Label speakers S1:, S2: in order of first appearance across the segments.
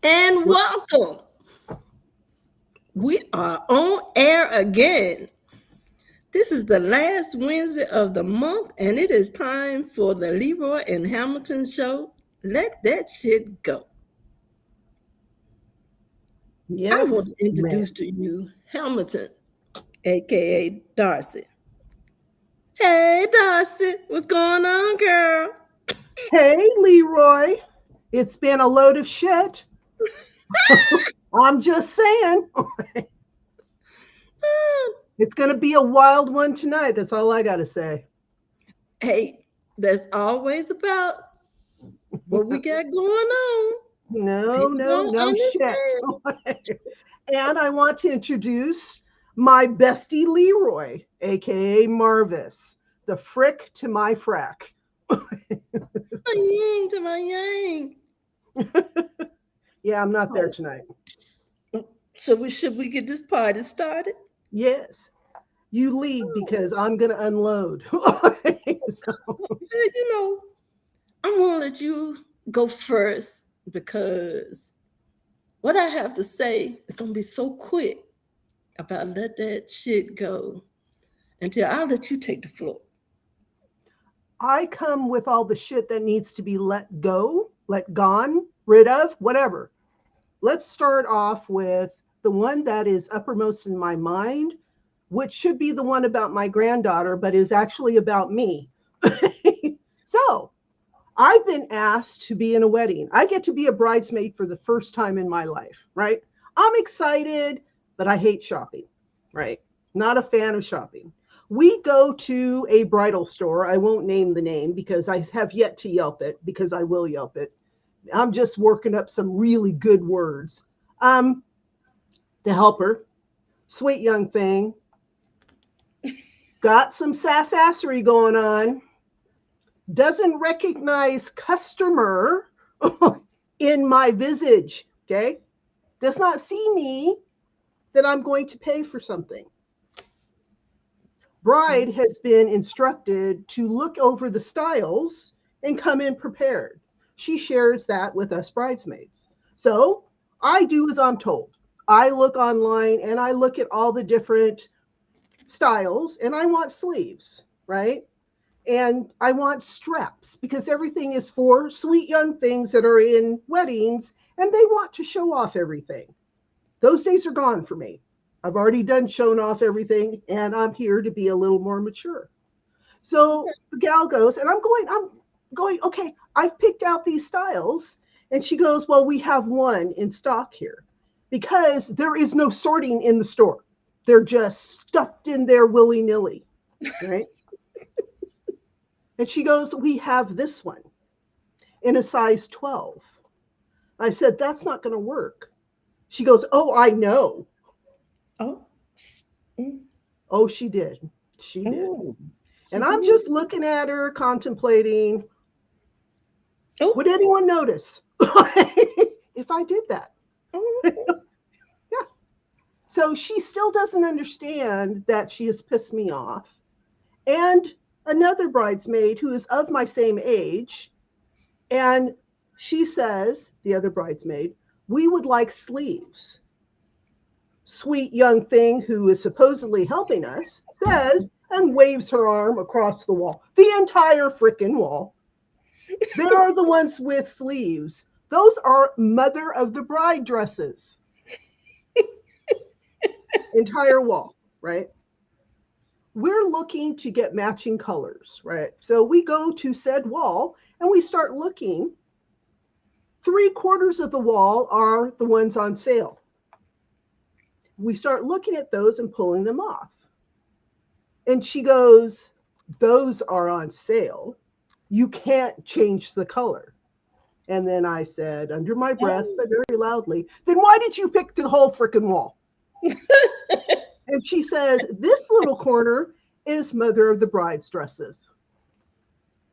S1: And welcome. We are on air again. This is the last Wednesday of the month, and it is time for the Leroy and Hamilton show. Let that shit go. I want
S2: Yes,
S1: to introduce
S2: ma'am.
S1: to you Hamilton, aka Darcy. Hey, Darcy, what's going on, girl?
S2: Hey, Leroy. It's been a load of shit. I'm just saying. It's going to be a wild one tonight. That's all I got to say.
S1: Hey, that's always about what we got going on.
S2: No,
S1: People
S2: no,
S1: don't
S2: no shit.
S1: understand.
S2: And I want to introduce my bestie, Leroy, aka Marvis, the frick to my frack.
S1: My yang to my yang.
S2: Yeah, I'm not there
S1: So,
S2: tonight.
S1: should we get this party started?
S2: Yes, you
S1: So,
S2: lead because I'm going to unload. So,
S1: you know, I'm gonna let you go first because what I have to say is gonna be so quick about let that shit go until I'll let you take the floor.
S2: I come with all the shit that needs to be let go, let gone, rid of, whatever. Let's start off with the one that is uppermost in my mind, which should be the one about my granddaughter, but is actually about me. So, I've been asked to be in a wedding. I get to be a bridesmaid for the first time in my life, right? I'm excited, but I hate shopping, right? Not a fan of shopping. We go to a bridal store. I won't name the name because I have yet to Yelp it because I will Yelp it. I'm just working up some really good words. Um, the helper, sweet young thing, got some sassassery going on, doesn't recognize customer in my visage, okay? Does not see me that I'm going to pay for something. Bride has been instructed to look over the styles and come in prepared. She shares that with us bridesmaids. So I do as I'm told. I look online and I look at all the different styles and I want sleeves, right? And I want straps because everything is for sweet young things that are in weddings and they want to show off everything. Those days are gone for me. I've already done shown off everything and I'm here to be a little more mature. So the gal goes, and I'm going, okay, I've picked out these styles. And she goes, well, we have one in stock here because there is no sorting in the store. They're just stuffed in there willy nilly, right? And she goes, we have this one in a size 12. I said, that's not going to work. She goes, oh, I know.
S1: Oh, mm,
S2: Oh, she did. She did.
S1: oh, she
S2: And I'm
S1: did.
S2: just looking at her, contemplating, would
S1: Oh,
S2: anyone notice if I did that?
S1: oh,
S2: Yeah. So she still doesn't understand that she has pissed me off. And another bridesmaid who is of my same age, and she says, the other bridesmaid, we would like sleeves. Sweet young thing who is supposedly helping us says, and waves her arm across the wall, the entire freaking wall. They are the ones with sleeves. Those are mother of the bride dresses. Entire wall, right? We're looking to get matching colors, right? So we go to said wall and we start looking. 3/4 of the wall are the ones on sale. We start looking at those and pulling them off. And she goes, those are on sale. You can't change the color. And then I said, under my breath,
S1: oh.
S2: but very loudly, then why did you pick the whole freaking wall? And she says, this little corner is mother of the bride's dresses.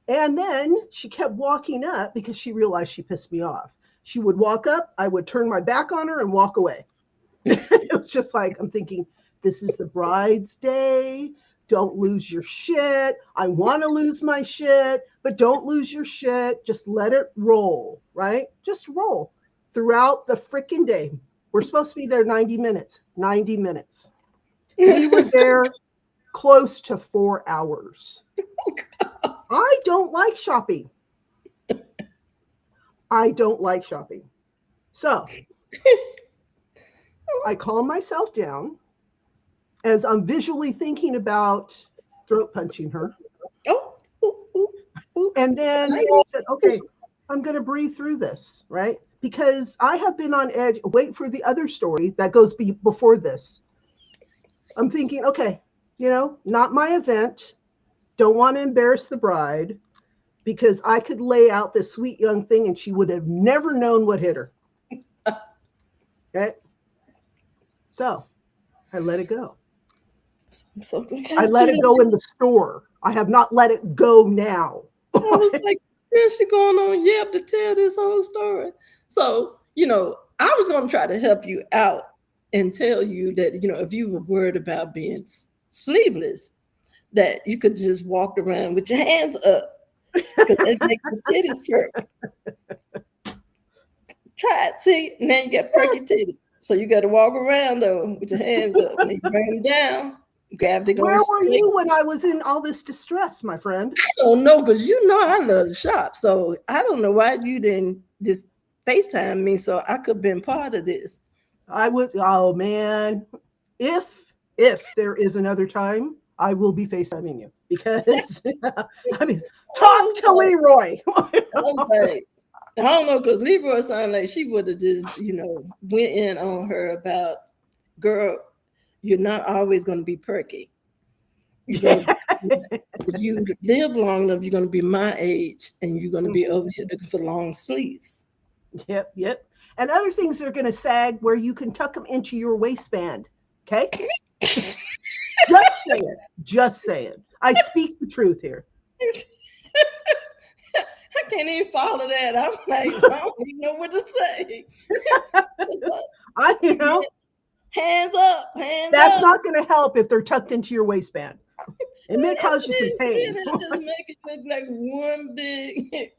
S2: And then she kept walking up because she realized she pissed me off. She would walk up, I would turn my back on her and walk away. It was just like, I'm thinking, this is the bride's day. Don't lose your shit. I want to lose my shit, but don't lose your shit. Just let it roll, right? Just roll. throughout the freaking day. We're supposed to be there 90 minutes. 90 minutes. We were there close to 4 hours. I don't like shopping. I don't like shopping. So I calm myself down as I'm visually thinking about throat punching her.
S1: Oh, ooh, ooh, ooh.
S2: And then I said, okay, I'm going to breathe through this, right? Because I have been on edge. Wait for the other story that goes before this. I'm thinking, okay, not my event. Don't want to embarrass the bride because I could lay out this sweet young thing and she would have never known what hit her. Okay. So I let it go.
S1: So
S2: I let it go in the store. I have not let it go now.
S1: I was like, is she going on Yelp to tell this whole story? So, I was going to try to help you out and tell you that, if you were worried about being sleeveless, that you could just walk around with your hands up because it makes the titties perk. Try it, see? Now you got perky titties. So you got to walk around, though, with your hands up. And you bring them down. Grab the
S2: Where were you when I was in all this distress, my friend?
S1: I don't know, because I love to shop. So I don't know why you didn't just FaceTime me so I could have been part of this.
S2: Oh man. If there is another time, I will be FaceTiming you because talk to Leroy.
S1: I don't know, because Leroy sounded like she would have just, went in on her about, girl, you're not always going to be perky. If you live long enough, you're going to be my age and you're going to be over here looking for long sleeves.
S2: Yep. And other things that are going to sag where you can tuck them into your waistband. Okay? Just saying. I speak the truth here.
S1: I can't even follow that. I'm like, I don't even know what to say. Hands up.
S2: That's not going to help if they're tucked into your waistband. It may cause you some pain.
S1: Just make it look like one big.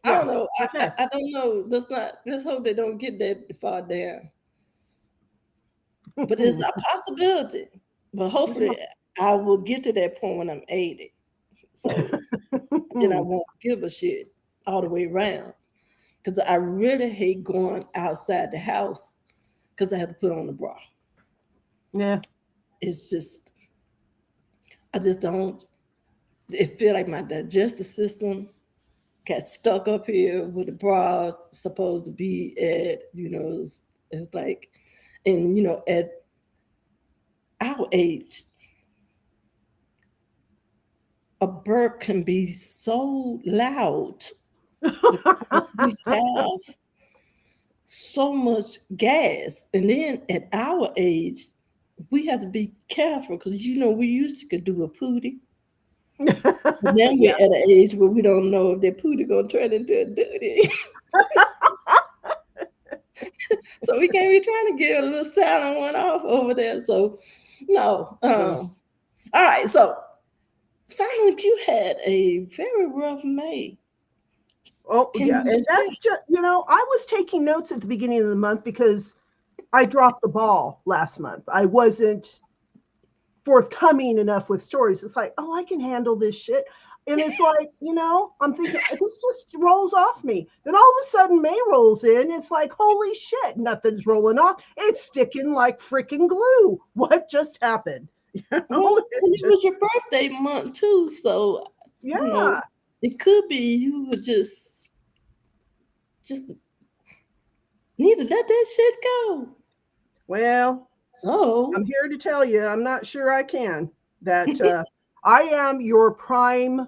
S1: I don't know. I don't know. Let's hope they don't get that far down. But it's a possibility. But hopefully I will get to that point when I'm 80. So then I won't give a shit all the way around. Because I really hate going outside the house because I have to put on the bra.
S2: Yeah.
S1: It's just, I just don't, it feel like my digestive system got stuck up here with the bra supposed to be at, it's like, and, at our age, a burp can be so loud. We have so much gas. And then at our age, we have to be careful because, we used to could do a pootie. But now we're at an age where we don't know if that pootie going to turn into a duty. So we can't be trying to get a little silent one off over there. So, no. All right. So, Silent, you had a very rough May.
S2: Oh, yeah. And that's just, I was taking notes at the beginning of the month because I dropped the ball last month. I wasn't forthcoming enough with stories. It's like, oh, I can handle this shit. And it's like, I'm thinking, this just rolls off me. Then all of a sudden May rolls in. It's like, holy shit, nothing's rolling off. It's sticking like freaking glue. What just happened?
S1: Well, it was your birthday month too. So,
S2: yeah.
S1: It could be you would just need to let that shit go.
S2: Well,
S1: so
S2: I'm here to tell you, I'm not sure I can. That I am your prime,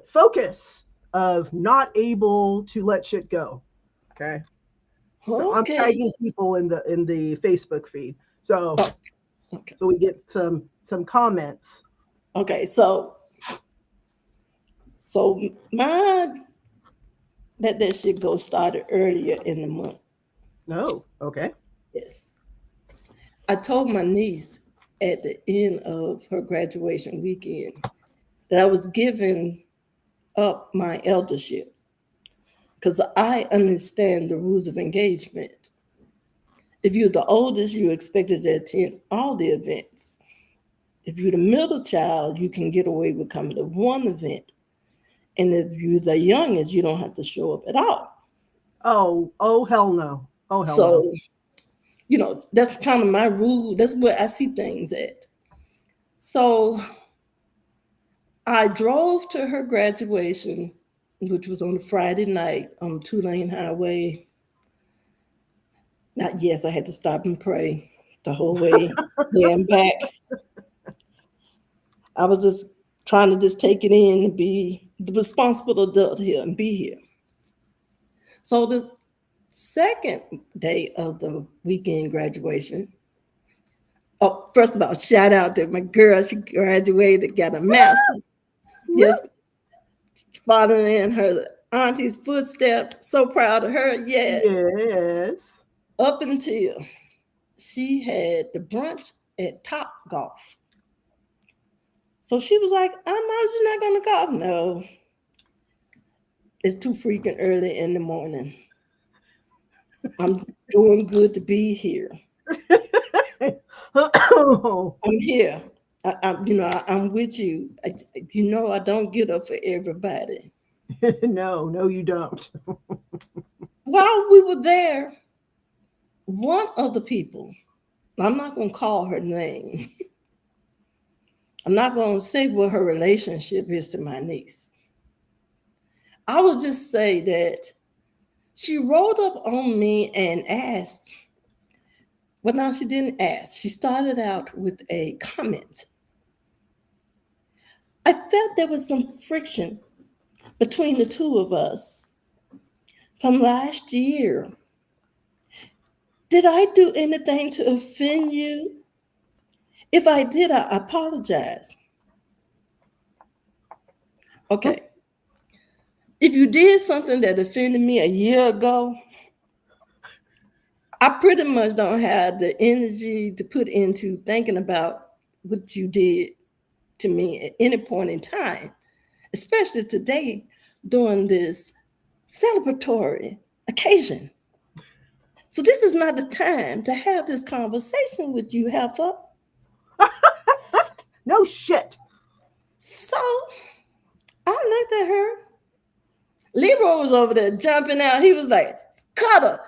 S2: focus of not able to let shit go. Okay. So I'm tagging people in the Facebook feed. So, so we get some comments.
S1: Okay, so mine let that shit go started earlier in the month.
S2: No, okay.
S1: Yes. I told my niece at the end of her graduation weekend that I was giving up my eldership because I understand the rules of engagement. If you're the oldest, you're expected to attend all the events. If you're the middle child, you can get away with coming to one event. And if you're the youngest, you don't have to show up at all.
S2: Oh, hell no. Oh, hell no.
S1: So, that's kind of my rule. That's where I see things at. So I drove to her graduation, which was on a Friday night on the 2-lane highway. Not yes, I had to stop and pray the whole way there and back. I was just trying to just take it in and be the responsible adult here and be here. So the second day of the weekend graduation, oh, first of all, shout out to my girl. She graduated, got a master's. Yes, following in her auntie's footsteps. So proud of her. Yes.
S2: Yes.
S1: Up until she had the brunch at Top Golf. So she was like, I know you're not going to golf. No, it's too freaking early in the morning. I'm doing good to be here. I'm here. I'm with you. I don't get up for everybody.
S2: No, you don't.
S1: While we were there, one of the people, I'm not going to call her name. I'm not going to say what her relationship is to my niece. I will just say that she rolled up on me and asked, well, now she didn't ask. She started out with a comment. I felt there was some friction between the two of us from last year. Did I do anything to offend you? If I did, I apologize. Okay. If you did something that offended me a year ago, I pretty much don't have the energy to put into thinking about what you did to me at any point in time, especially today during this celebratory occasion. So this is not the time to have this conversation with you, Heifer.
S2: No shit.
S1: So I looked at her. Leroy was over there jumping out. He was like, cut her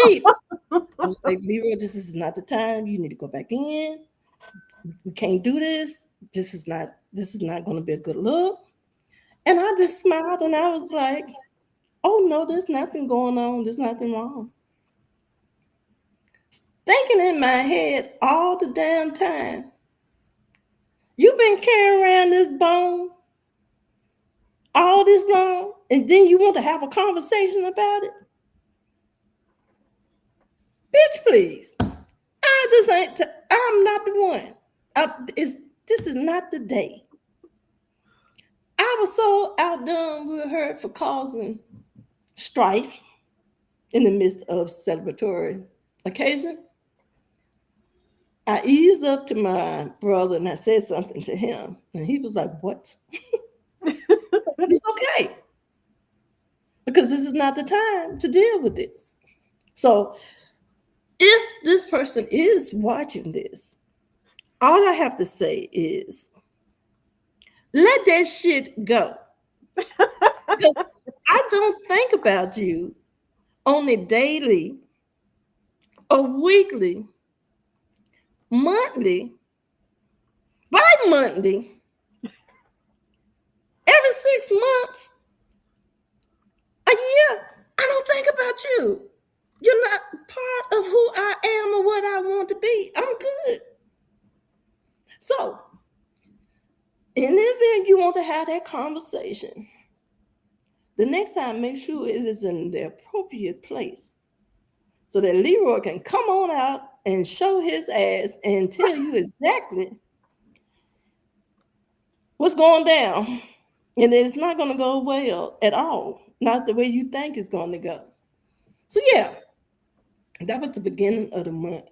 S1: deep. I was like, Leroy, this is not the time. You need to go back in. We can't do this. This is not going to be a good look. And I just smiled and I was like, oh no, there's nothing going on. There's nothing wrong. Thinking in my head all the damn time, you've been carrying around this bone all this long, and then you want to have a conversation about it? Bitch, please. I'm not the one. This is not the day. I was so outdone with her for causing strife in the midst of celebratory occasion. I eased up to my brother and I said something to him, and he was like, "What?" It's okay because this is not the time to deal with this. So, if this person is watching this, all I have to say is let that shit go. Because I don't think about you on a daily, or weekly, monthly, bi-monthly, every 6 months, a year. I don't think about you. You're not part of who I am or what I want to be. I'm good. So, in the event you want to have that conversation, the next time make sure it is in the appropriate place so that Leroy can come on out and show his ass and tell you exactly what's going down. And it's not going to go well at all, not the way you think it's going to go. So, yeah, that was the beginning of the month.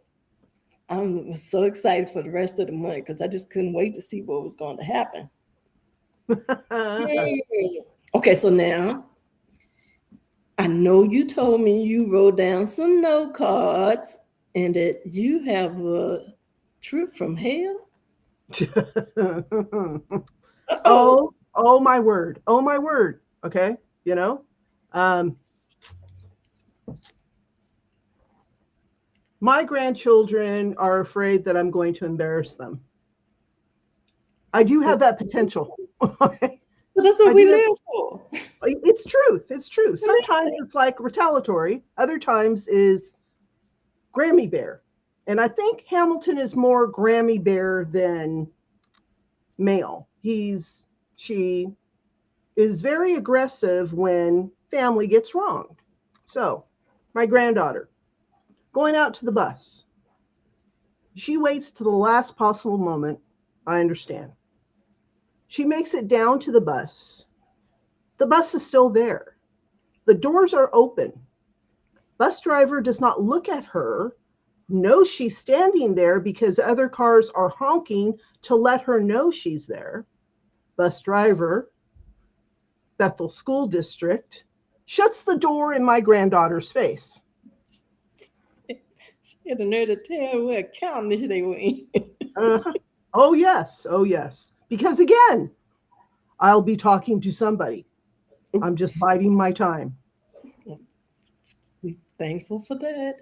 S1: I was so excited for the rest of the month because I just couldn't wait to see what was going to happen. Okay, so now I know you told me you wrote down some note cards and that you have a trip from hell. Oh,
S2: Oh my word. Oh my word. Okay. You know, um, my grandchildren are afraid that I'm going to embarrass them. I do have
S1: that's,
S2: that potential. I
S1: that's what we
S2: do have,
S1: live for.
S2: it's truth. It's true. Sometimes it's like retaliatory. Other times is Grammy Bear. And I think Hamilton is more Grammy Bear than male. She is very aggressive when family gets wronged. So, my granddaughter going out to the bus. She waits to the last possible moment. I understand. She makes it down to the bus. The bus is still there. The doors are open. Bus driver does not look at her, knows she's standing there because other cars are honking to let her know she's there. Bus driver, Bethel School District, shuts the door in my granddaughter's face.
S1: She had the nerve to tell what county they were in.
S2: Uh, oh, yes. Oh, yes. Because again, I'll be talking to somebody. I'm just biding my time.
S1: We thankful for that.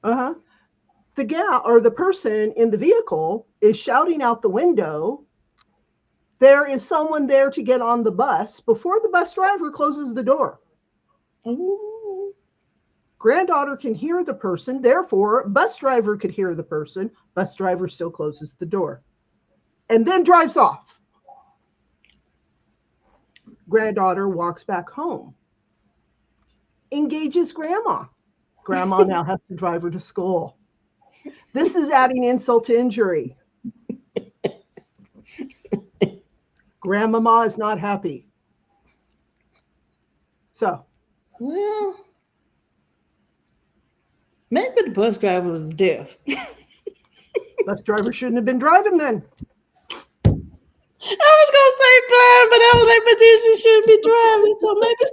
S2: Uh-huh. The gal or the person in the vehicle is shouting out the window, there is someone there to get on the bus before the bus driver closes the door.
S1: Ooh.
S2: Granddaughter can hear the person, therefore, bus driver could hear the person. Bus driver still closes the door and then drives off. Granddaughter walks back home, engages grandma. Grandma now has to drive her to school. This is adding insult to injury. Grandmama is not happy. So,
S1: Well, maybe the bus driver was deaf.
S2: bus driver shouldn't have been driving then.
S1: I was gonna say blind, but I was like, but then she shouldn't be driving, so maybe.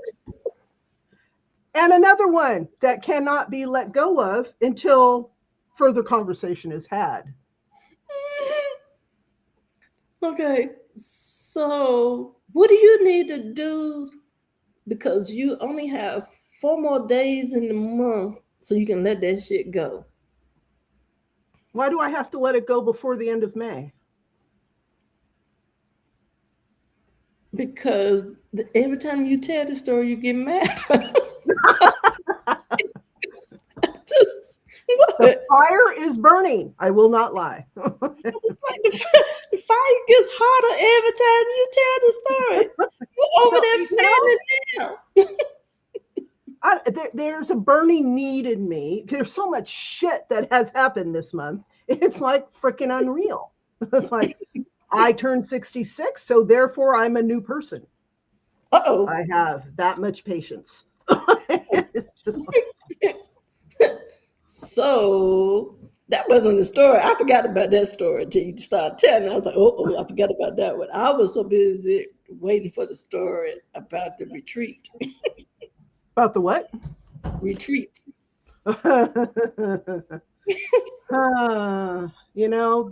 S2: And another one that cannot be let go of until further conversation is had.
S1: Okay, so what do you need to do? Because you only have 4 more days in the month, so you can let that shit go.
S2: Why do I have to let it go before the end of May?
S1: Because every time you tell the story, you get mad. Just,
S2: The
S1: what?
S2: fire is burning. I will not lie.
S1: It's like the fire gets hotter every time you tell the story. You're over
S2: So,
S1: there fanning down.
S2: there's a burning need in me. There's so much shit that has happened this month. It's like freaking unreal. It's like I turned 66, so therefore I'm a new person.
S1: Uh-oh.
S2: I have that much patience. It's just like,
S1: So that wasn't the story. I forgot about that story until you started telling. I was like, oh, I forgot about that one. I was so busy waiting for the story about the retreat.
S2: about the what?
S1: Retreat.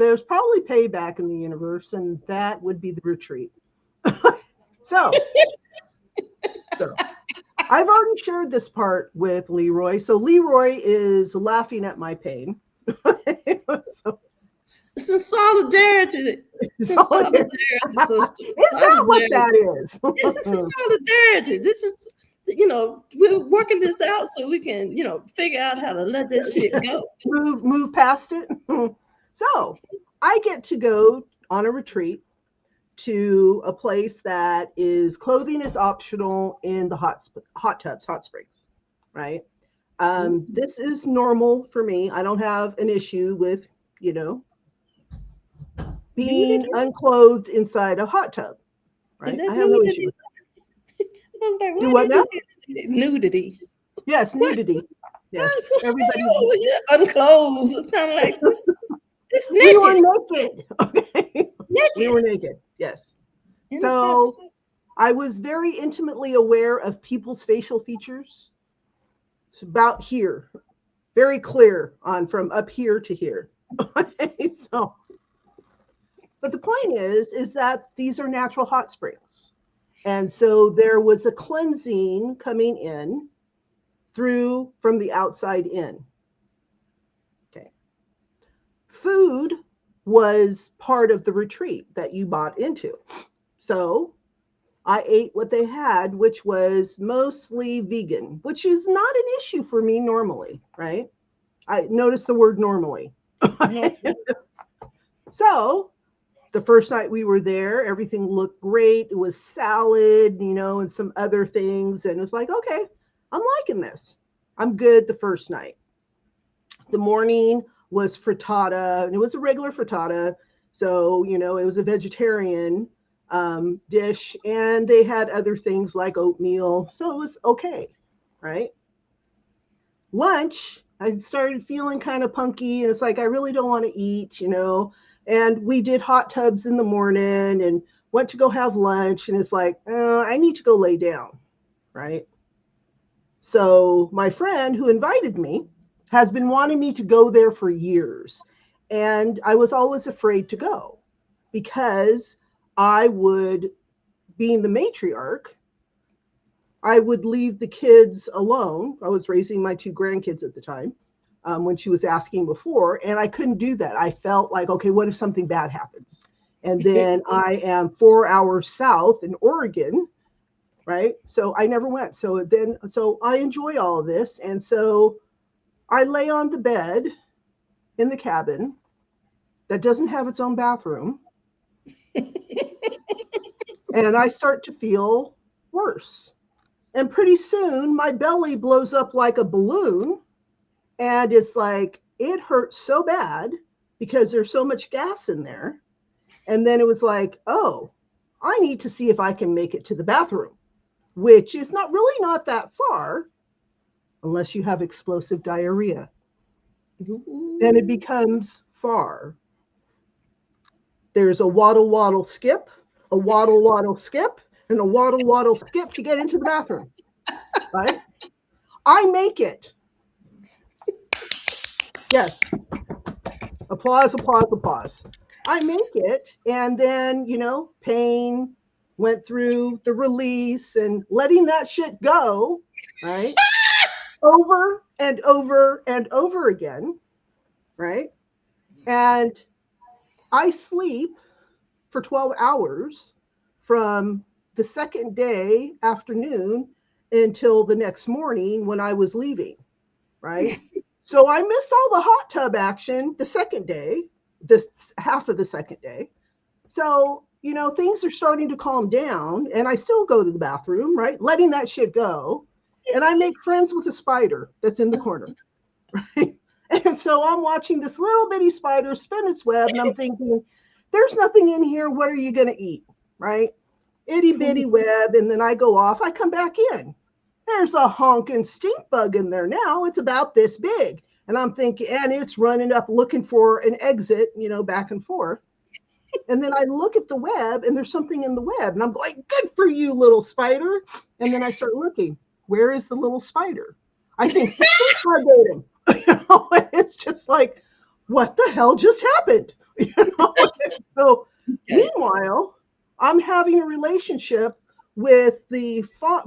S2: There's probably payback in the universe, and that would be the retreat. so, so, I've already shared this part with Leroy. So Leroy is laughing at my pain. So,
S1: It's in solidarity. It's in solidarity, sister.
S2: is that what that is?
S1: Yes, this is solidarity. This is, we're working this out so we can, figure out how to let that shit go.
S2: move past it. So I get to go on a retreat to a place that is clothing is optional in the hot tubs, hot springs, right? This is normal for me. I don't have an issue with, being unclothed inside a hot tub, right?
S1: Is that
S2: I have no
S1: nudity?
S2: issue with
S1: I was like,
S2: Do
S1: why
S2: what
S1: did
S2: now?
S1: you say nudity?
S2: Yes, nudity. Yes, everybody.
S1: You're unclothed. It's kind of like it's
S2: We were
S1: naked.
S2: naked. Okay, we
S1: Naked.
S2: were naked. Yes.
S1: In the hot
S2: So
S1: tub.
S2: I was very intimately aware of people's facial features. It's about here, very clear on from up here to here. So, but the point is that these are natural hot springs. And so there was a cleansing coming in through from the outside in. Okay. Food was part of the retreat that you bought into. So I ate what they had, which was mostly vegan, which is not an issue for me normally, right? I noticed the word normally.
S1: No.
S2: So the first night we were there, everything looked great. It was salad, and some other things. And it was like, okay, I'm liking this. I'm good the first night. The morning was frittata, and it was a regular frittata. So, it was a vegetarian dish, and they had other things like oatmeal. So it was okay, right? Lunch, I started feeling kind of punky, and it's like, I really don't want to eat. And we did hot tubs in the morning and went to go have lunch, and it's like, I need to go lay down, right? So my friend who invited me has been wanting me to go there for years. And I was always afraid to go because I would, being the matriarch, I would leave the kids alone. I was raising my two grandkids at the time when she was asking before, and I couldn't do that. I felt like, okay, what if something bad happens? And then I am 4 hours south in Oregon, right? So I never went. So I enjoy all of this. And so I lay on the bed in the cabin that doesn't have its own bathroom, and I start to feel worse. And pretty soon my belly blows up like a balloon. And it's like, it hurts so bad because there's so much gas in there. And then it was like, oh, I need to see if I can make it to the bathroom, which is not that far unless you have explosive diarrhea. Then it
S1: Ooh.
S2: becomes far. There's a waddle, waddle, skip, a waddle, waddle, skip, and a waddle, waddle, skip to get into the bathroom, right? I make it. Yes. Applause, applause, applause. I make it. And then, pain went through the release and letting that shit go, right? Over and over and over again, right? And I sleep for 12 hours from the second day afternoon until the next morning when I was leaving, right? So I missed all the hot tub action the second day, this half of the second day. So, things are starting to calm down, and I still go to the bathroom, right? Letting that shit go. And I make friends with a spider that's in the corner, right? And so I'm watching this little bitty spider spin its web, and I'm thinking, there's nothing in here. What are you going to eat, right? Itty bitty web. And then I go off, I come back in. There's a honking stink bug in there now. It's about this big. And I'm thinking, and it's running up looking for an exit, back and forth. And then I look at the web and there's something in the web. And I'm like, good for you, little spider. And then I start looking, where is the little spider? I think the stink bug ate him. It's just like, what the hell just happened? So
S1: Okay.
S2: meanwhile, I'm having a relationship with the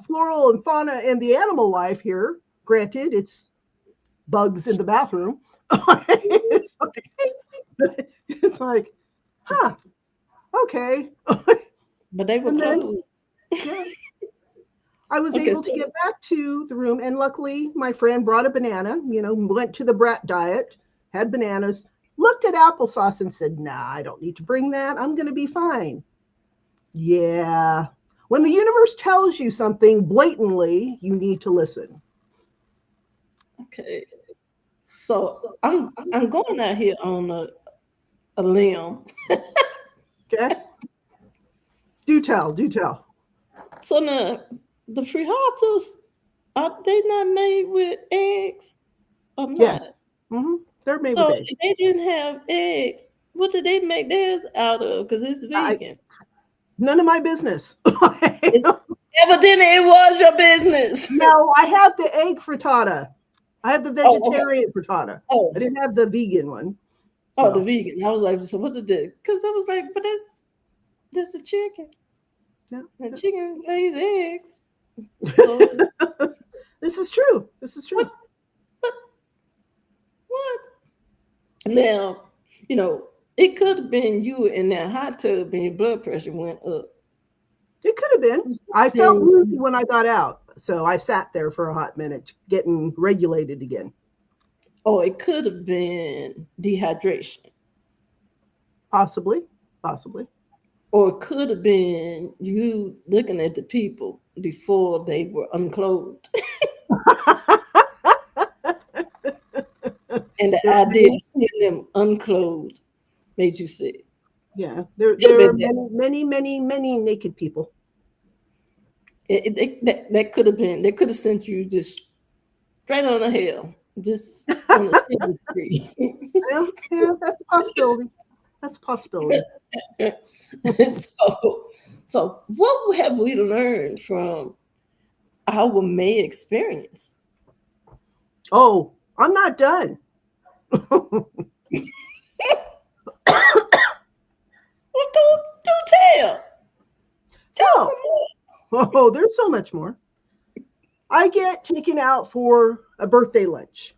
S2: floral and fauna and the animal life here. Granted, it's bugs in the bathroom. It's like, huh, okay.
S1: But they were
S2: And then,
S1: closed.
S2: yeah, I was
S1: Okay,
S2: able to
S1: so
S2: get back to the room. And luckily, my friend brought a banana, went to the brat diet, had bananas, looked at applesauce and said, nah, I don't need to bring that. I'm going to be fine. Yeah. When the universe tells you something blatantly, you need to listen.
S1: okay. So I'm going out here on a limb.
S2: Okay. Do tell, do tell.
S1: So now the frittatas, are they not made with eggs or not?
S2: Yes. Hmm. They're made with
S1: So
S2: eggs.
S1: if they didn't have eggs, what did they make theirs out of? Because it's
S2: I,
S1: vegan.
S2: None of my business.
S1: It's, evidently, it was your business.
S2: No, I had the egg frittata. I had the
S1: Oh, okay.
S2: vegetarian frittata. I
S1: Oh,
S2: didn't have the vegan one.
S1: oh, the
S2: So,
S1: vegan. I was like, so what's it do? Because I was like, but that's a chicken.
S2: yeah.
S1: And chicken lays eggs. So
S2: This is true. This is
S1: what?
S2: true.
S1: What? What? Now, you know, it could have been you in that hot tub and your blood pressure went up.
S2: It could have been. I felt
S1: Then,
S2: woozy when I got out. So I sat there for a hot minute getting regulated again.
S1: or it could have been dehydration.
S2: Possibly. Possibly.
S1: Or it could have been you looking at the people before they were unclothed. And the
S2: There are
S1: idea
S2: many,
S1: of seeing them unclothed made you sick.
S2: yeah, there,
S1: Could have
S2: there are
S1: been that.
S2: many naked people.
S1: That could have been, they could have sent you just straight on the hell, just on the silver street.
S2: Yeah, yeah, that's a possibility. That's a possibility.
S1: so, so what have we learned from our May experience?
S2: Oh, I'm not done.
S1: Well, do tell. Tell
S2: So,
S1: some more.
S2: oh, there's so much more. I get taken out for a birthday lunch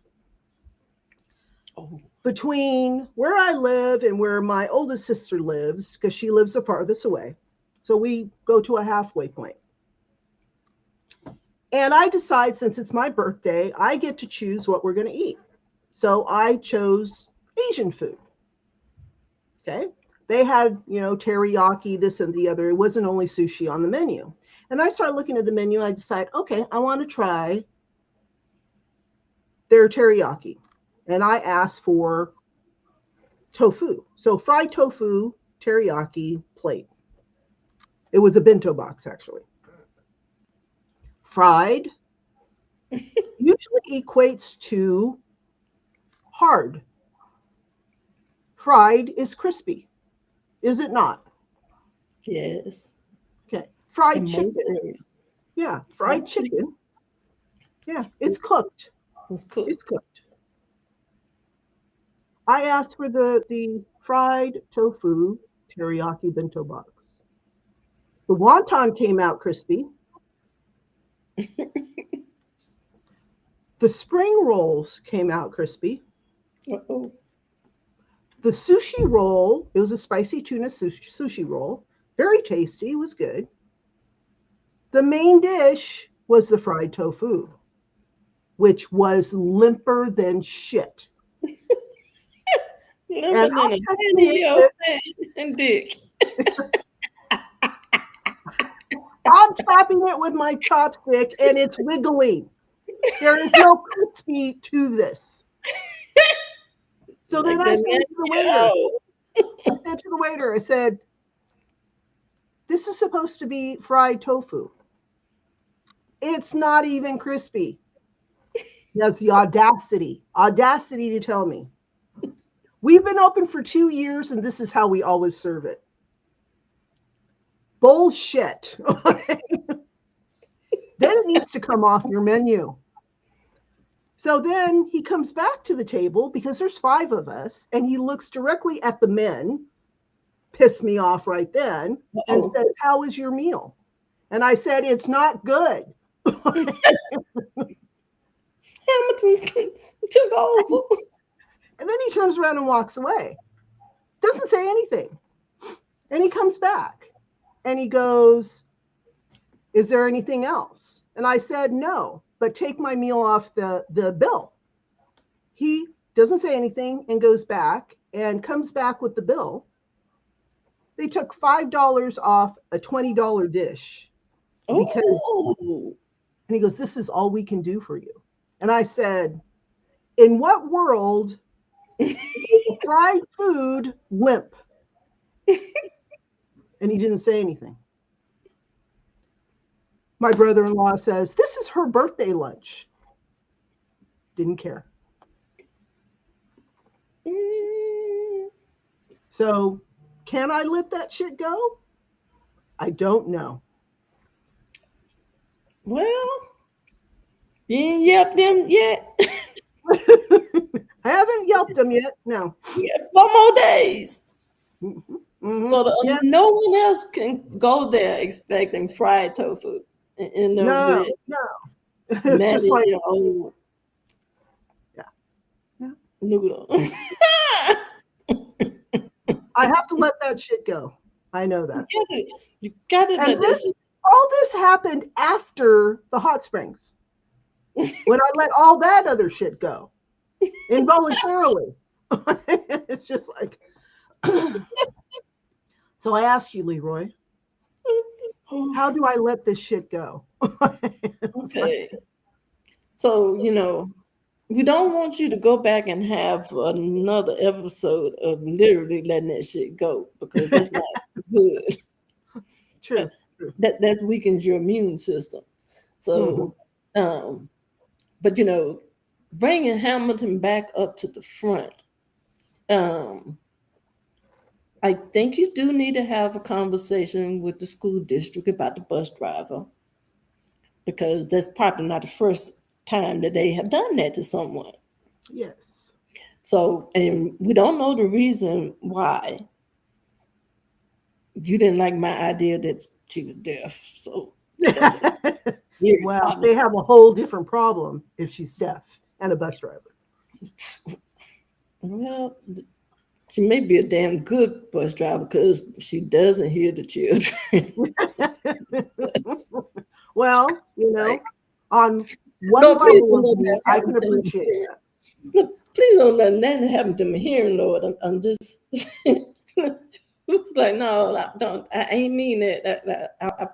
S1: Oh,
S2: between where I live and where my oldest sister lives, because she lives the farthest away. So we go to a halfway point. And I decide, since it's my birthday, I get to choose what we're going to eat. So I chose Asian food. Okay. They had, teriyaki, this and the other. It wasn't only sushi on the menu. And I started looking at the menu. I decide, okay, I want to try their teriyaki. And I asked for tofu. So fried tofu, teriyaki plate. It was a bento box, actually. Fried usually equates to hard. Fried is crispy, is it not?
S1: yes.
S2: Okay. Fried
S1: In most
S2: chicken.
S1: areas,
S2: Yeah, fried
S1: fried chicken
S2: chicken. Yeah, it's cooked.
S1: was
S2: It's
S1: cooked.
S2: cooked. I asked for the fried tofu teriyaki bento box. The wonton came out crispy. The spring rolls came out crispy.
S1: Uh-oh.
S2: The sushi roll, it was a spicy tuna sushi roll. Very tasty, was good. The main dish was the fried tofu, which was limper than shit. And
S1: Limber than
S2: I'll
S1: a
S2: tell you
S1: panty
S2: this,
S1: and dick.
S2: I'm chopping it with my chopstick and it's wiggling. There is no crispy to this. So then
S1: Like
S2: I
S1: the
S2: said to the
S1: nanny.
S2: waiter,
S1: Oh,
S2: I said, this is supposed to be fried tofu. It's not even crispy. He has the audacity to tell me. We've been open for 2 years and this is how we always serve it. Bullshit. Then it needs to come off your menu. So then he comes back to the table because there's 5 of us and he looks directly at the men, pissed me off right then, and
S1: oh.
S2: says, how is your meal? And I said, it's not good.
S1: Hamilton's took over.
S2: And then he turns around and walks away. Doesn't say anything. And he comes back and he goes, is there anything else? And I said, no, but take my meal off the bill. He doesn't say anything and goes back and comes back with the bill. They took $5 off a $20 dish because,
S1: Oh,
S2: and he goes, this is all we can do for you. And I said, in what world is fried food limp? And he didn't say anything. My brother-in-law says, this is her birthday lunch. Didn't care.
S1: mm,
S2: So can I let that shit go? I don't know.
S1: Well, you ain't yelped them yet.
S2: I haven't yelped them yet. No.
S1: You got 4 more days.
S2: Hmm.
S1: So
S2: Yeah.
S1: no one else can go there expecting fried tofu and end up
S2: No.
S1: with
S2: No. It's just like,
S1: manageable
S2: yeah. Yeah.
S1: noodle.
S2: I have to let that shit go. I know that.
S1: You gotta
S2: And
S1: let that
S2: this,
S1: shit.
S2: all this happened after the hot springs when I let all that other shit go involuntarily. It's just like, so I ask you, Leroy, how do I let this shit go? It's like,
S1: Okay. So, we don't want you to go back and have another episode of literally letting that shit go because that's not good.
S2: true, true.
S1: That weakens your immune system.
S2: Hmm.
S1: So, um, but bringing Hamilton back up to the front, um, I think you do need to have a conversation with the school district about the bus driver because that's probably not the first time that they have done that to someone.
S2: Yes.
S1: So, and we don't know the reason why you didn't like my idea that she was deaf. So, stuff like here,
S2: Well, they
S1: obviously.
S2: have a whole different problem if she's deaf and a bus driver.
S1: Well, she may be a damn good bus driver because she doesn't hear the children.
S2: Well,
S1: Like,
S2: on one
S1: no, please
S2: level
S1: don't
S2: of
S1: let
S2: me,
S1: that
S2: I
S1: happen
S2: can
S1: to me
S2: appreciate
S1: here.
S2: that.
S1: Look, please don't let that happen to me hearing, Lord. I'm just it's like, no, I don't. I ain't mean that. I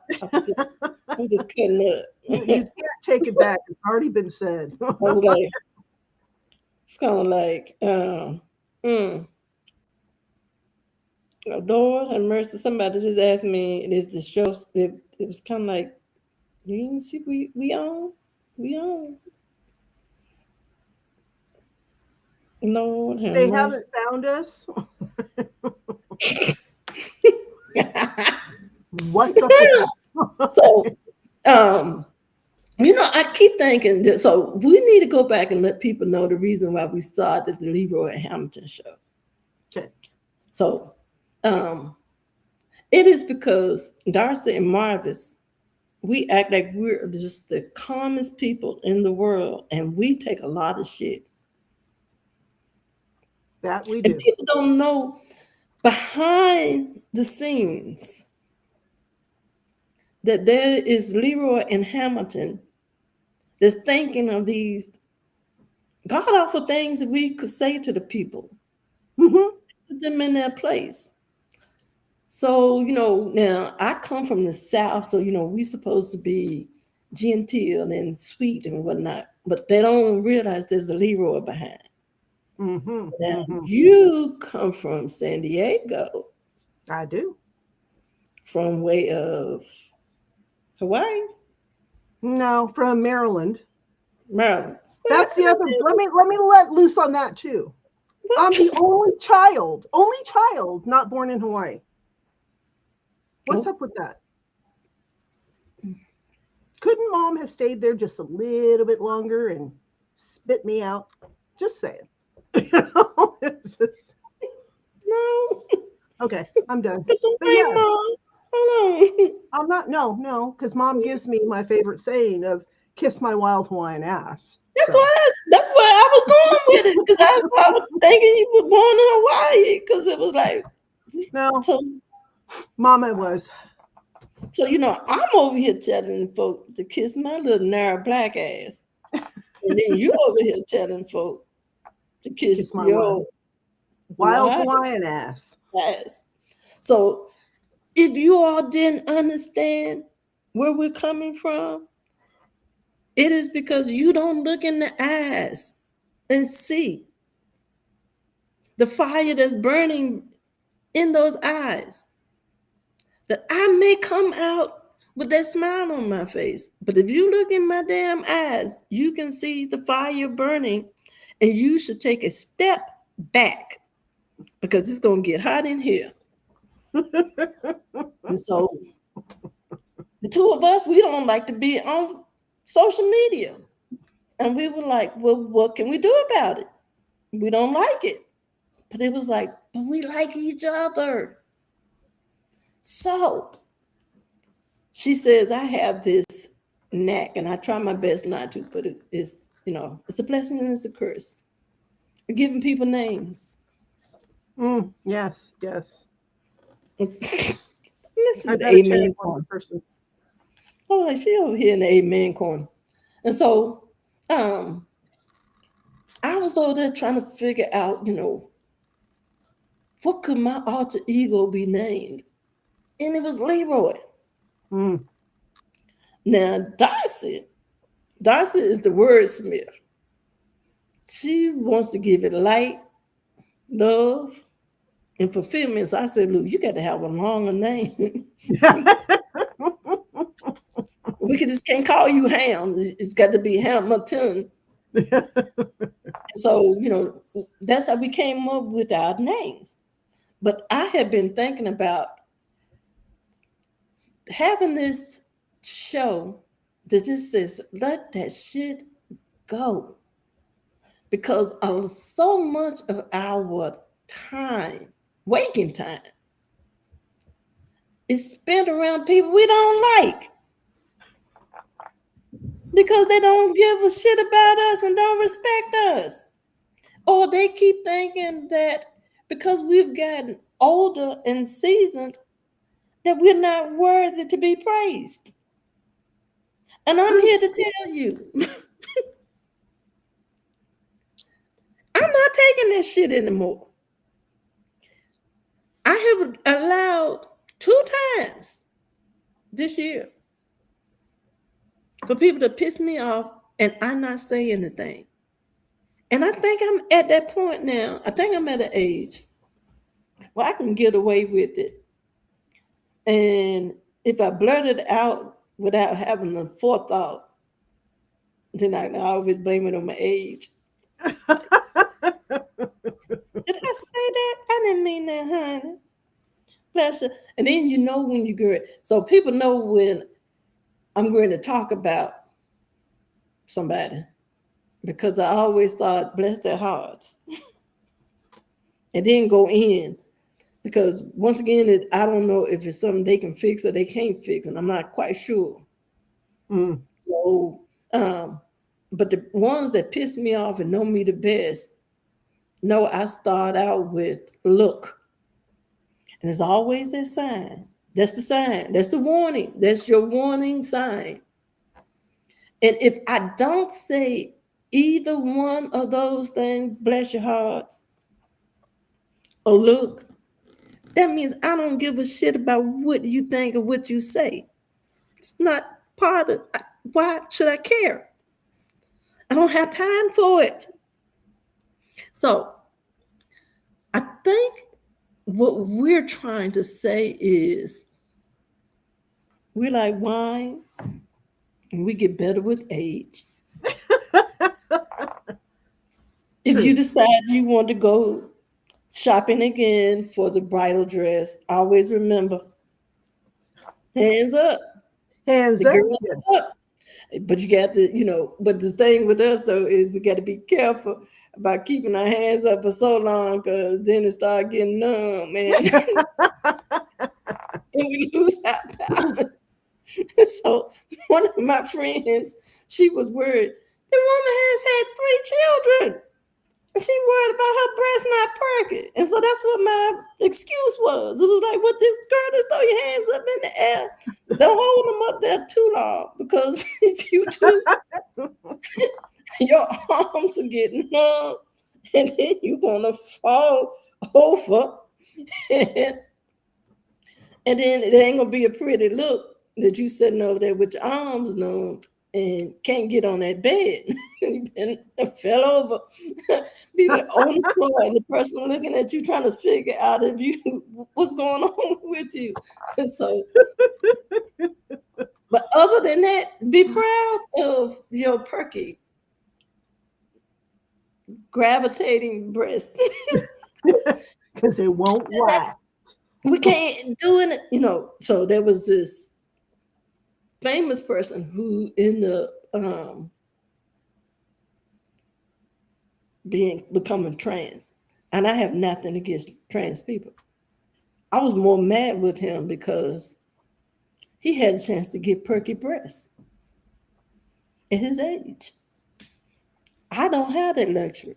S1: was just cutting up.
S2: You can't take it back. It's already been said.
S1: I was like, it's kind of like, oh, Lord have mercy. Somebody just asked me, is the show? It was kind of like, you didn't see we on. Lord have
S2: They
S1: mercy.
S2: haven't found us. What's up with that?
S1: So, um, I keep thinking that. So we need to go back and let people know the reason why we started the Leroy Hamilton show.
S2: Okay.
S1: So, um, it is because Darcy and Marvis, we act like we're just the calmest people in the world, and we take a lot of shit.
S2: That we
S1: And
S2: do.
S1: people don't know behind the scenes that there is Leroy and Hamilton that's thinking of these god awful things that we could say to the people,
S2: Hmm.
S1: put them in their place. So, now I come from the South, so, we supposed to be genteel and sweet and whatnot, but they don't realize there's a Leroy behind.
S2: Hmm.
S1: Now,
S2: Hmm.
S1: you come from San Diego,
S2: I do.
S1: from way of Hawaii,
S2: No, from Maryland.
S1: Maryland. Well,
S2: That's the other. Let me let loose on that too. I'm the only child not born in Hawaii. What's
S1: oh,
S2: up with that? Couldn't mom have stayed there just a little bit longer and spit me out? Just saying. It's just
S1: no,
S2: okay. I'm done.
S1: it's
S2: But
S1: okay,
S2: yeah,
S1: Mom. Hold on.
S2: I'm not. No, no, because mom gives me my favorite saying of "kiss my wild Hawaiian ass." So
S1: That's where I was going with it because that's why I was thinking you were born in Hawaii because it was like
S2: no,
S1: so.
S2: mama was.
S1: So I'm over here telling folk to kiss my little narrow black ass, and then you over here telling folk to kiss
S2: Kiss my
S1: your
S2: wild
S1: white
S2: Hawaiian ass.
S1: ass. So if you all didn't understand where we're coming from, it is because you don't look in the eyes and see the fire that's burning in those eyes. That I may come out with that smile on my face, but if you look in my damn eyes, you can see the fire burning, and you should take a step back because it's gonna get hot in here. And so, The two of us, we don't like to be on social media. And we were like, well, what can we do about it? We don't like it. But it was like, but we like each other. So she says, I have this knack, and I try my best not to, but it's, it's a blessing and it's a curse. We're giving people names.
S2: Yes, yes.
S1: This
S2: I
S1: is the
S2: got to check
S1: amen
S2: on the
S1: corner.
S2: person.
S1: Oh, like she over here in the amen corner. And so um, I was over there trying to figure out, what could my alter ego be named? And it was Leroy.
S2: Mm.
S1: Now, Darcey is the wordsmith. She wants to give it light, love, and fulfillment. So I said, look, you got to have a longer name. We just can't call you Ham. It's got to be Hamilton. So, that's how we came up with our names. But I have been thinking about having this show that just says, let that shit go. Because of so much of our time, waking time, is spent around people we don't like because they don't give a shit about us and don't respect us. Or they keep thinking that because we've gotten older and seasoned, that we're not worthy to be praised. And I'm
S2: True.
S1: here to tell you, I'm not taking this shit anymore. I have allowed 2 times this year for people to piss me off and I not say anything. And I think I'm at that point now. I think I'm at an age where I can get away with it. And if I blurt it out without having a forethought, then I can always blame it on my age. It's like, did I say that? I didn't mean that, honey. Bless you. And then you know when you get so people know when I'm going to talk about somebody because I always thought bless their hearts and then go in because once again I don't know if it's something they can fix or they can't fix and I'm not quite sure.
S2: Mm.
S1: So but the ones that piss me off and know me the best know I start out with look. And there's always that sign. That's the sign. That's the warning. That's your warning sign. And if I don't say either one of those things, bless your hearts, or look, that means I don't give a shit about what you think or what you say. It's not part of why should I care? I don't have time for it. So I think what we're trying to say is we like wine and we get better with age. If you
S2: True.
S1: decide you want to go shopping again for the bridal dress, always remember hands up.
S2: Hands
S1: The
S2: up.
S1: girls
S2: Yes.
S1: are up. But you got to, but the thing with us though is we got to be careful about keeping our hands up for so long because then it start getting numb, man. And we lose our balance. So one of my friends, she was worried. The woman has had 3 children. And she worried about her breast not perking. And so that's what my excuse was. It was like, what this girl, just throw your hands up in the air. But don't hold them up there too long because if you do, your arms are getting numb and then you're going to fall over. And, and then it ain't going to be a pretty look that you sitting over there with your arms numb and can't get on that bed. And fell over, be on the floor, and the person looking at you trying to figure out if you what's going on with you. And so, but other than that, be proud of your perky, gravitating breasts.
S2: Because it won't lie.
S1: We can't do it, So there was this famous person who ended up becoming trans, and I have nothing against trans people. I was more mad with him because he had a chance to get perky breasts at his age. I don't have that luxury.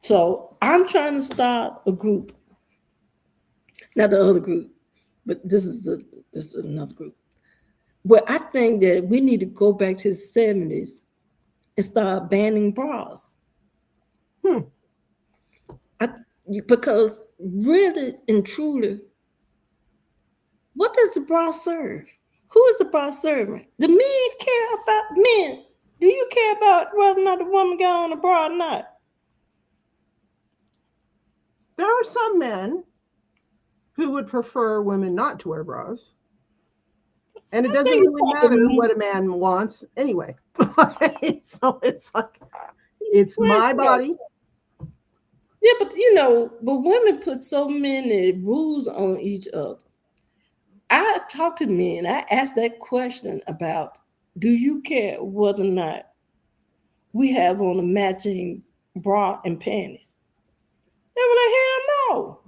S1: So I'm trying to start a group, not the other group, but this is another group, where I think that we need to go back to the 70s and start banning bras.
S2: Hmm.
S1: I, because really and truly, what does the bra serve? Who is the bra serving? Do men care about men? Do you care about whether or not the woman got on a bra or not?
S2: There are some men who would prefer women not to wear bras. And it
S1: I
S2: doesn't
S1: think
S2: really
S1: it's
S2: matter
S1: probably,
S2: what a man wants anyway. So it's like, it's
S1: well,
S2: my body.
S1: yeah, but women put so many rules on each other. I talk to men, I ask that question about, do you care whether or not we have on a matching bra and panties? They were like, hell no.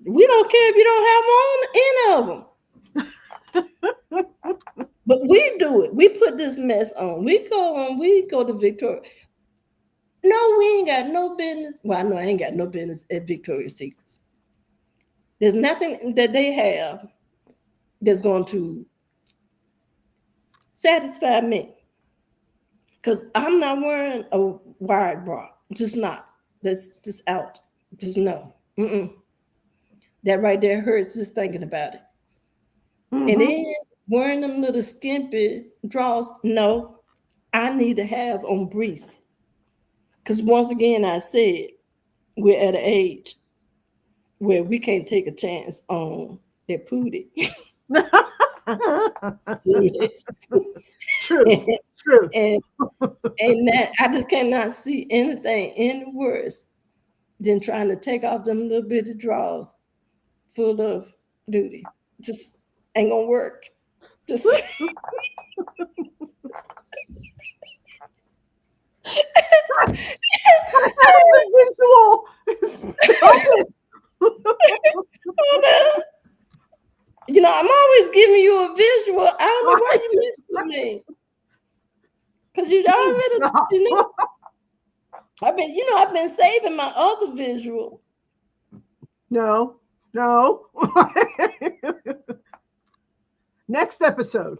S1: We don't care if you don't have on any of them. But we do it. We put this mess on. We go to Victoria. No, we ain't got no business. Well, I know I ain't got no business at Victoria's Secrets. There's nothing that they have that's going to satisfy me. Because I'm not wearing a wide bra. Just not. That's just out. Just no. Mm-mm. That right there hurts just thinking about it. And
S2: Mm-hmm.
S1: then wearing them little skimpy drawers, no, I need to have on briefs. Because once again, I said, we're at an age where we can't take a chance on that pootie.
S2: True. True.
S1: and and that I just cannot see anything any worse than trying to take off them little bitty drawers full of duty. Just ain't gonna work. Just
S2: Visual. Stop it.
S1: I'm always giving you a visual. I don't know why you missing me. Because you already,
S2: Stop.
S1: I've been saving my other visual.
S2: No. No. Next episode.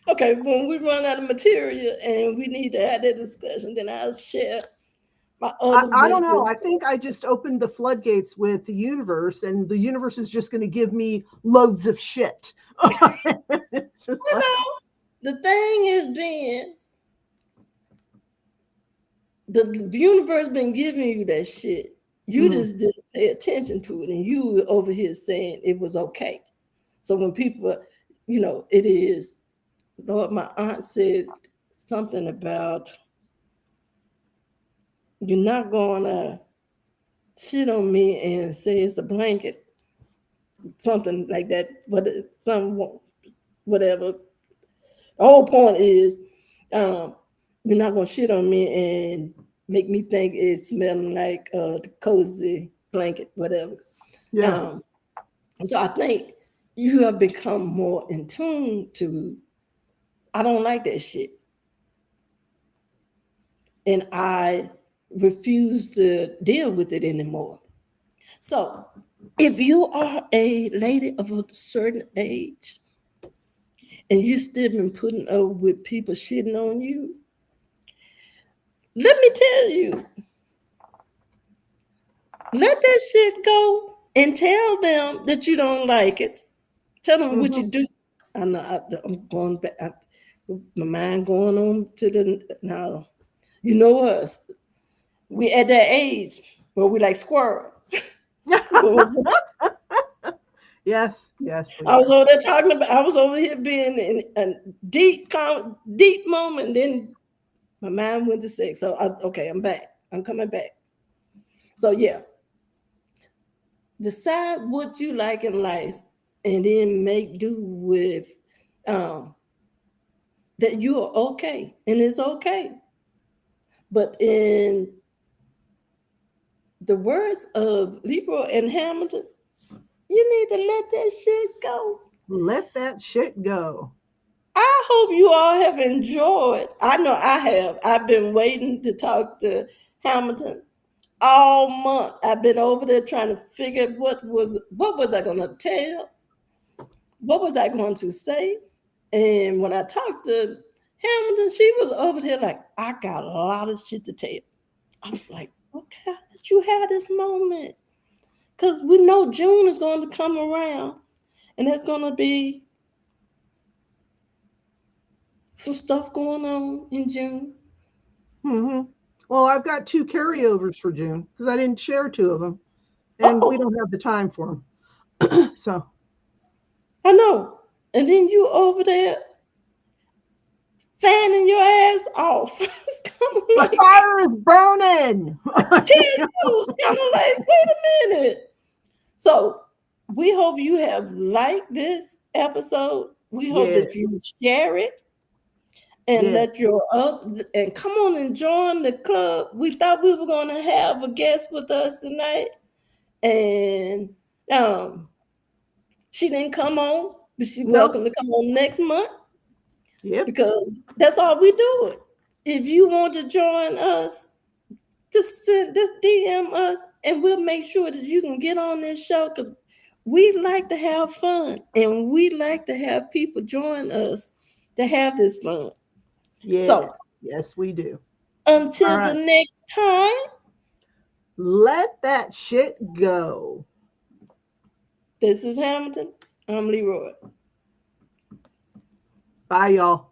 S1: Okay, when we run out of material and we need to have that discussion, then I'll share my other
S2: I don't know.
S1: visual.
S2: I think I just opened the floodgates with the universe, and the universe is just going to give me loads of shit. It's just like,
S1: The thing is being the universe been giving you that shit. You just didn't pay attention to it, and you were over here saying it was okay. So when people, it is. Lord, my aunt said something about you're not gonna shit on me and say it's a blanket, something like that. But whatever. The whole point is, you're not gonna shit on me and make me think it's smelling like the cozy blanket, whatever.
S2: yeah.
S1: Um, so I think you have become more in tune to. I don't like that shit, and I refuse to deal with it anymore. So, if you are a lady of a certain age and you still been putting up with people shitting on you, let me tell you, let that shit go and tell them that you don't like it. Tell them what you
S2: Mhm.
S1: do. I know I'm going back. My mind going on to the now. You know us. We at that age where we like squirrel.
S2: Yes, yes, we
S1: I was
S2: are.
S1: over there talking about. I was over here being in a deep moment. Then my mind went to sex. So okay, I'm back. I'm coming back. So yeah, decide what you like in life and then make do with um, that you are okay, and it's okay. But in the words of Leroy and Hamilton, you need to let that shit go.
S2: Let that shit go.
S1: I hope you all have enjoyed. I know I have. I've been waiting to talk to Hamilton all month. I've been over there trying to figure what was I gonna tell? What was I going to say? And when I talked to Hamilton, she was over there like, I got a lot of shit to tell. I was like, okay, I'll let you have this moment. Because we know June is going to come around and there's going to be some stuff going on in June.
S2: Hmm. Well, I've got two carryovers for June because I didn't share two of them, and we
S1: Oh,
S2: don't have the time for them. So
S1: I know. And then you over there fanning your ass off. It's kind of
S2: the
S1: like
S2: fire is burning.
S1: 10 years, kind of like, wait a minute. So we hope you have liked this episode. We hope
S2: Yeah,
S1: that you share it and
S2: yeah.
S1: let your other and come on and join the club. We thought we were going to have a guest with us tonight, and um, she didn't come on, but she's
S2: Nope.
S1: welcome to come on next month
S2: Yep.
S1: because that's all we do. It. If you want to join us, just DM us, and we'll make sure that you can get on this show because we like to have fun, and we like to have people join us to have this fun.
S2: Yeah.
S1: So
S2: Yes, we do. All
S1: until the
S2: right.
S1: next time,
S2: Let that shit go.
S1: this is Hamilton. I'm Leroy.
S2: Bye, y'all.